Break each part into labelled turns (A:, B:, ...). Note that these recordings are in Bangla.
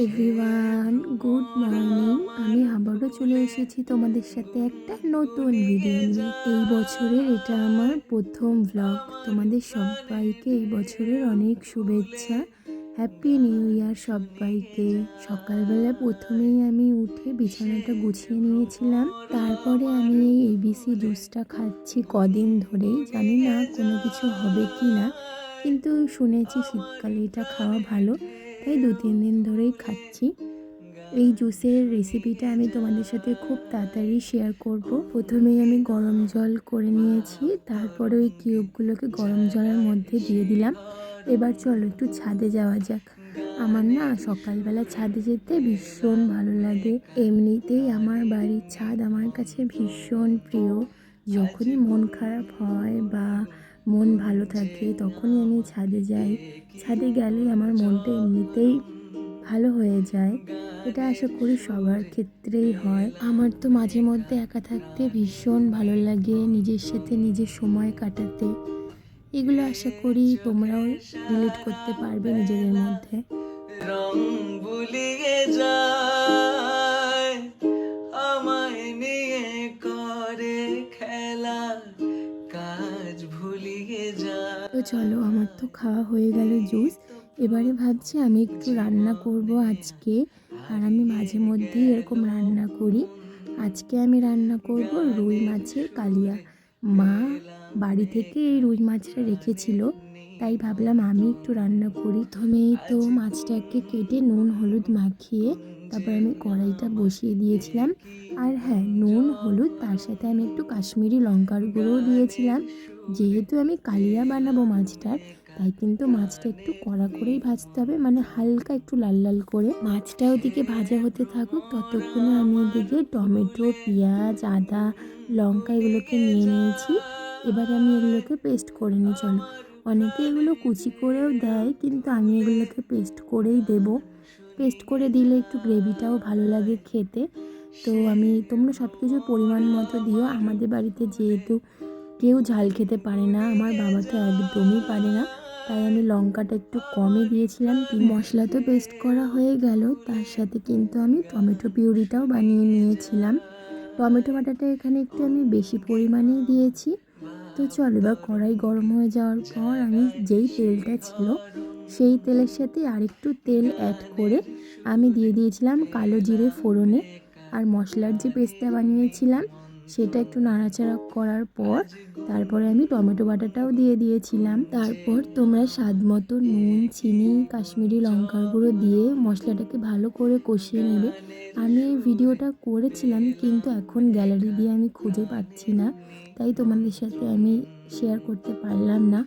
A: Everyone, good morning. আমি আবারও চলে এসেছি তোমাদের সাথে একটা নতুন ভিডিও নিয়ে। এই বছরের এটা আমার প্রথম ব্লগ। তোমাদের সবাইকে এই বছরের অনেক শুভেচ্ছা। হ্যাপি নিউ ইয়ার সবাইকে। সকালবেলা প্রথমেই আমি উঠে বিছানাটা গুছিয়ে নিয়েছিলাম। তারপরে আমি এই এবিসি জুসটা খাচ্ছি কদিন ধরেই। জানি না কোনো কিছু হবে কি না, কিন্তু শুনেছি শীতকালে এটা খাওয়া ভালো, তাই 2-3 দিন ধরেই খাচ্ছি। এই জুসের রেসিপিটা আমি তোমাদের সাথে খুব তাড়াতাড়ি শেয়ার করব। প্রথমেই আমি গরম জল করে নিয়েছি, তারপরে ওই কিউবগুলোকে গরম জলের মধ্যে দিয়ে দিলাম। এবার চলো একটু ছাদে যাওয়া যাক। আমার না সকালবেলা ছাদে যেতে ভীষণ ভালো লাগে। এমনিতেই আমার বাড়ির ছাদ আমার কাছে ভীষণ প্রিয়। যখনই মন খারাপ হয় বা মন ভালো থাকে তখনই আমি ছাদে যাই। ছাদে গেলে আমার মনটা এমনিতেই ভালো হয়ে যায়। এটা আশা করি সবার ক্ষেত্রেই হয়। আমার তো মাঝে মধ্যে একা থাকতে ভীষণ ভালো লাগে, নিজের সাথে নিজের সময় কাটাতে। এগুলো আশা করি তোমরাও রিলেট করতে পারবে নিজেদের মধ্যে।
B: রং ভুলিয়ে যায় আমায় নিয়ে করে খেলা, কাজ ভুলিয়ে যায়।
A: তো চলো, আমার তো খাওয়া হয়ে গেল জুস। এবারে ভাবছি আমি একটু রান্না করব আজকে। আর আমি মাঝে মধ্যেই এরকম রান্না করি। আজকে আমি রান্না করব রুই মাছের কালিয়া। মা বাড়ি থেকে এই রুই মাছটা রেখেছিল, তাই ভাবলাম আমি একটু রান্না করি। প্রথমেই তো মাছটাকে কেটে নুন হলুদ মাখিয়ে তারপর আমি কড়াইটা বসিয়ে দিয়েছিলাম। আর হ্যাঁ, নুন হলুদ তার সাথে আমি একটু কাশ্মীরি লঙ্কার গুঁড়োও দিয়েছিলাম। যেহেতু আমি কালিয়া বানাবো মাছটার, তাই কিন্তু মাছটা একটু কড়া করেই ভাজতে হবে, মানে হালকা একটু লাল লাল করে। মাছটা ওদিকে ভাজা হতে থাকুক, ততক্ষণে আমি এদিকে টমেটো, পেঁয়াজ, আদা, লঙ্কা এগুলোকে নিয়ে নিয়েছি। এবার আমি এগুলোকে পেস্ট করে নিই। চলো, অনেকে এগুলো কুচি করেও দেয়, কিন্তু আমি এগুলোকে পেস্ট করেই দেব। পেস্ট করে দিলে একটু গ্রেভিটাও ভালো লাগে খেতে। তো তোমরা সব কিছু পরিমাণ মতো দিও। আমাদের বাড়িতে যেহেতু কেউ ঝাল খেতে পারে না, আমার বাবা তো একদমই পারে না, তাই আমি লঙ্কাটা একটু কমই দিয়েছিলাম। মশলা তো পেস্ট করা হয়ে গেল, তার সাথে কিন্তু আমি টমেটো পিউরিটাও বানিয়ে নিয়েছিলাম। টমেটো বাটাটা এখানে একটু আমি বেশি পরিমাণেই দিয়েছি। তো চল, এবার কড়াই গরম হয়ে যাওয়ার পর আমি যেই তেলটা ছিল সেই তেলের সাথে আরেকটু তেল অ্যাড করে আমি দিয়ে দিয়েছিলাম কালো জিরে ফোড়নে। আর মশলার যে পেস্টটা বানিয়েছিলাম সেটা একটু নাড়াচাড়া করার পর তারপরে আমি টমেটো বাটাটাও দিয়ে দিয়েছিলাম। তারপর তোমরা স্বাদ মতো নুন, চিনি, কাশ্মীরি লঙ্কার গুঁড়ো দিয়ে মশলাটাকে ভালো করে কষিয়ে নেবে। আমি এই ভিডিওটা করেছিলাম, কিন্তু এখন গ্যালারি দিয়ে আমি খুঁজে পাচ্ছি না, তাই তোমাদের সাথে আমি শেয়ার করতে পারলাম না।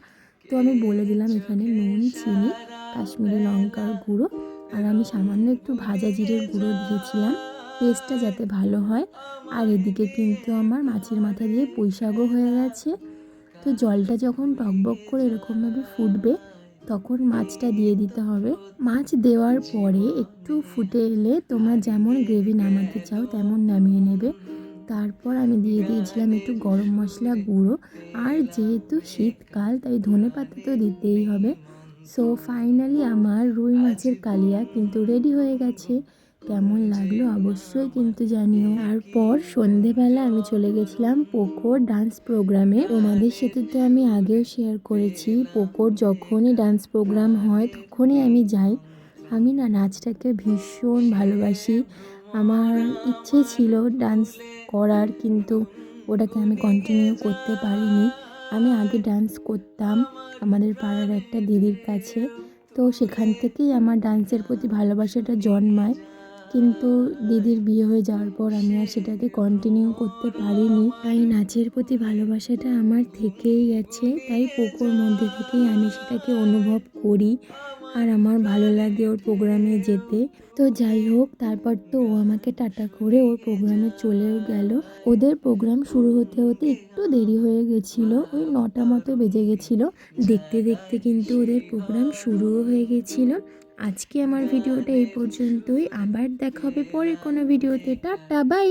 A: তো আমি বলে দিলাম এখানে নুন, চিনি, কাশ্মীরি লঙ্কার গুঁড়ো আর আমি সামান্য একটু ভাজা জিরের গুঁড়ো দিয়েছিলাম, টেস্টটা যাতে ভালো হয়। আর এদিকে কিন্তু আমার মাছের মাথা দিয়ে পুঁই শাকও হয়ে গেছে। তো জলটা যখন টকবক করে এরকমভাবে ফুটবে তখন মাছটা দিয়ে দিতে হবে। মাছ দেওয়ার পরে একটু ফুটে এলে তোমরা যেমন গ্রেভি নামাতে চাও তেমন নামিয়ে নেবে। তারপর আমি দিয়ে দিয়েছিলাম একটু গরম মশলা গুঁড়ো। আর যেহেতু শীতকাল তাই ধনেপাতা তো দিতেই হবে। সো ফাইনালি আমার রুই মাছের কালিয়া কিন্তু রেডি হয়ে গেছে। কেমন লাগলো অবশ্যই কিন্তু জানিও। তারপর সন্ধেবেলা আমি চলে গেছিলাম পোকোর ডান্স প্রোগ্রামে। তোমাদের সাথে তো আমি আগেও শেয়ার করেছি, পোকোর যখনই ডান্স প্রোগ্রাম হয় তখনই আমি যাই। আমি না নাচটাকে ভীষণ ভালোবাসি। আমার ইচ্ছে ছিল ডান্স করার, কিন্তু ওটাকে আমি কন্টিনিউ করতে পারিনি। আমি আগে ডান্স করতাম আমাদের পাড়ার একটা দিদির কাছে, তো সেখান থেকেই আমার ডান্সের প্রতি ভালোবাসাটা জন্মায়। কিন্তু দিদির বিয়ে হয়ে যাওয়ার পর আমি আর সেটাকে কন্টিনিউ করতে পারিনি। তাই নাচের প্রতি ভালোবাসাটা আমার থেকেই গেছে, তাই পোকোর মধ্যে থেকেই আমি সেটাকে অনুভব করি। আর আমার ভালো লাগে ওর প্রোগ্রামে যেতে। তো যাই হোক, তারপর তো ও আমাকে টাটা করে ওর প্রোগ্রামে চলেও গেল। ওদের প্রোগ্রাম শুরু হতে হতে একটু দেরি হয়ে গেছিলো, ওই 9টা মতো বেজে গেছিলো। দেখতে দেখতে কিন্তু ওদের প্রোগ্রাম শুরুও হয়ে গেছিলো। আজকে আমার ভিডিওটা এই পর্যন্তই। আবার দেখা হবে পরে কোনো ভিডিওতে। Tata, by.